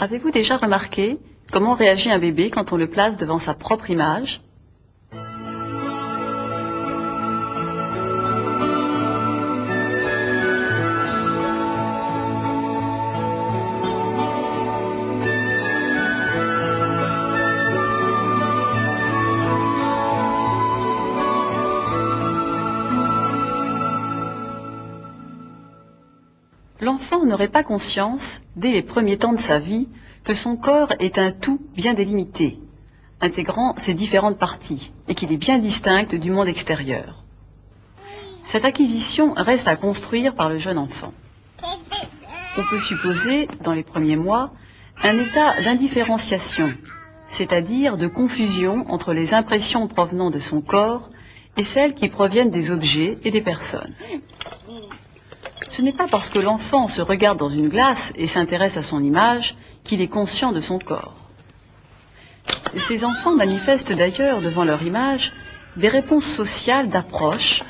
Avez-vous déjà remarqué comment réagit un bébé quand on le place devant sa propre image? L'enfant n'aurait pas conscience, dès les premiers temps de sa vie, que son corps est un tout bien délimité, intégrant ses différentes parties, et qu'il est bien distinct du monde extérieur. Cette acquisition reste à construire par le jeune enfant. On peut supposer, dans les premiers mois, un état d'indifférenciation, c'est-à-dire de confusion entre les impressions provenant de son corps et celles qui proviennent des objets et des personnes. Ce n'est pas parce que l'enfant se regarde dans une glace et s'intéresse à son image qu'il est conscient de son corps. Ces enfants manifestent d'ailleurs devant leur image des réponses sociales d'approche,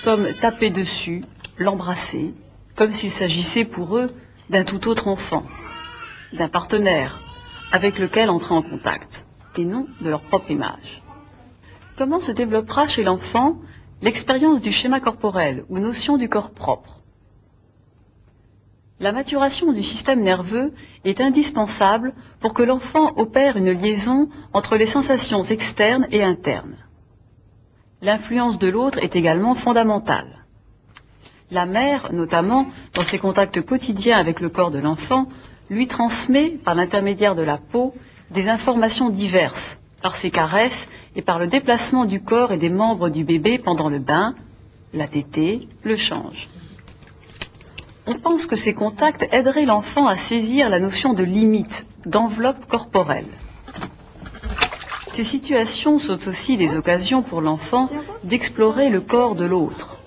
comme taper dessus, l'embrasser, comme s'il s'agissait pour eux d'un tout autre enfant, d'un partenaire avec lequel entrer en contact, et non de leur propre image. Comment se développera chez l'enfant l'expérience du schéma corporel ou notion du corps propre? La maturation du système nerveux est indispensable pour que l'enfant opère une liaison entre les sensations externes et internes. L'influence de l'autre est également fondamentale. La mère, notamment, dans ses contacts quotidiens avec le corps de l'enfant, lui transmet, par l'intermédiaire de la peau, des informations diverses, par ses caresses et par le déplacement du corps et des membres du bébé pendant le bain, la tétée, le change. On pense que ces contacts aideraient l'enfant à saisir la notion de limite, d'enveloppe corporelle. Ces situations sont aussi des occasions pour l'enfant d'explorer le corps de l'autre.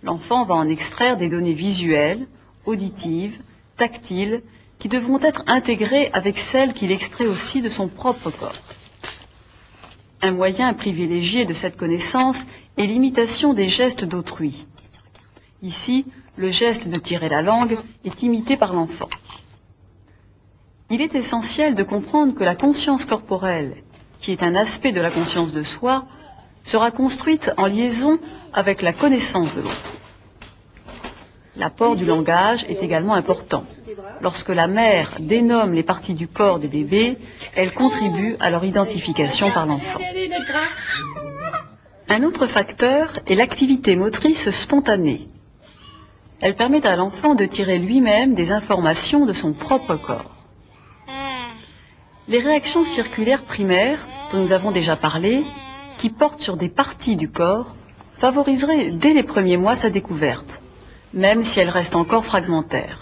L'enfant va en extraire des données visuelles, auditives, tactiles, qui devront être intégrées avec celles qu'il extrait aussi de son propre corps. Un moyen privilégié de cette connaissance est l'imitation des gestes d'autrui. Ici, le geste de tirer la langue est imité par l'enfant. Il est essentiel de comprendre que la conscience corporelle, qui est un aspect de la conscience de soi, sera construite en liaison avec la connaissance de l'autre. L'apport du langage est également important. Lorsque la mère dénomme les parties du corps du bébé, elle contribue à leur identification par l'enfant. Un autre facteur est l'activité motrice spontanée. Elle permet à l'enfant de tirer lui-même des informations de son propre corps. Les réactions circulaires primaires, dont nous avons déjà parlé, qui portent sur des parties du corps, favoriseraient dès les premiers mois sa découverte, même si elle reste encore fragmentaire.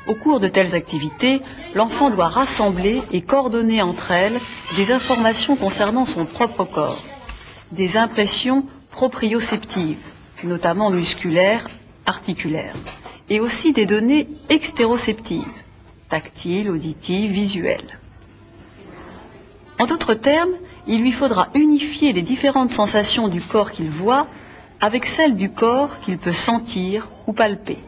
Au cours de telles activités, l'enfant doit rassembler et coordonner entre elles des informations concernant son propre corps, des impressions proprioceptives, notamment musculaires, articulaires, et aussi des données extéroceptives, tactiles, auditives, visuelles. En d'autres termes, il lui faudra unifier les différentes sensations du corps qu'il voit avec celles du corps qu'il peut sentir ou palper.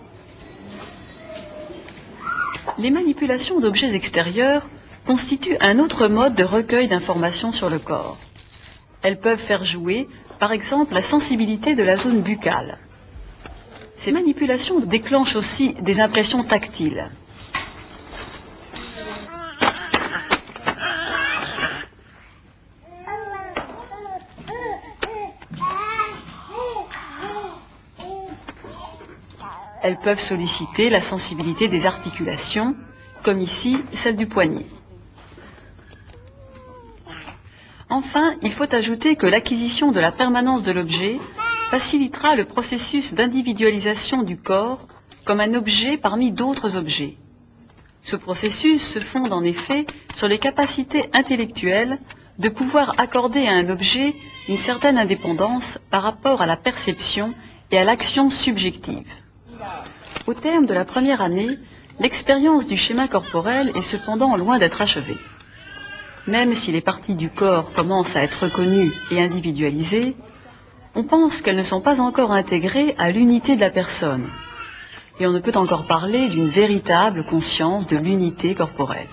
Les manipulations d'objets extérieurs constituent un autre mode de recueil d'informations sur le corps. Elles peuvent faire jouer, par exemple, la sensibilité de la zone buccale. Ces manipulations déclenchent aussi des impressions tactiles. Elles peuvent solliciter la sensibilité des articulations, comme ici celle du poignet. Enfin, il faut ajouter que l'acquisition de la permanence de l'objet facilitera le processus d'individualisation du corps comme un objet parmi d'autres objets. Ce processus se fonde en effet sur les capacités intellectuelles de pouvoir accorder à un objet une certaine indépendance par rapport à la perception et à l'action subjective. Au terme de la première année, l'expérience du schéma corporel est cependant loin d'être achevée. Même si les parties du corps commencent à être reconnues et individualisées, on pense qu'elles ne sont pas encore intégrées à l'unité de la personne. Et on ne peut encore parler d'une véritable conscience de l'unité corporelle.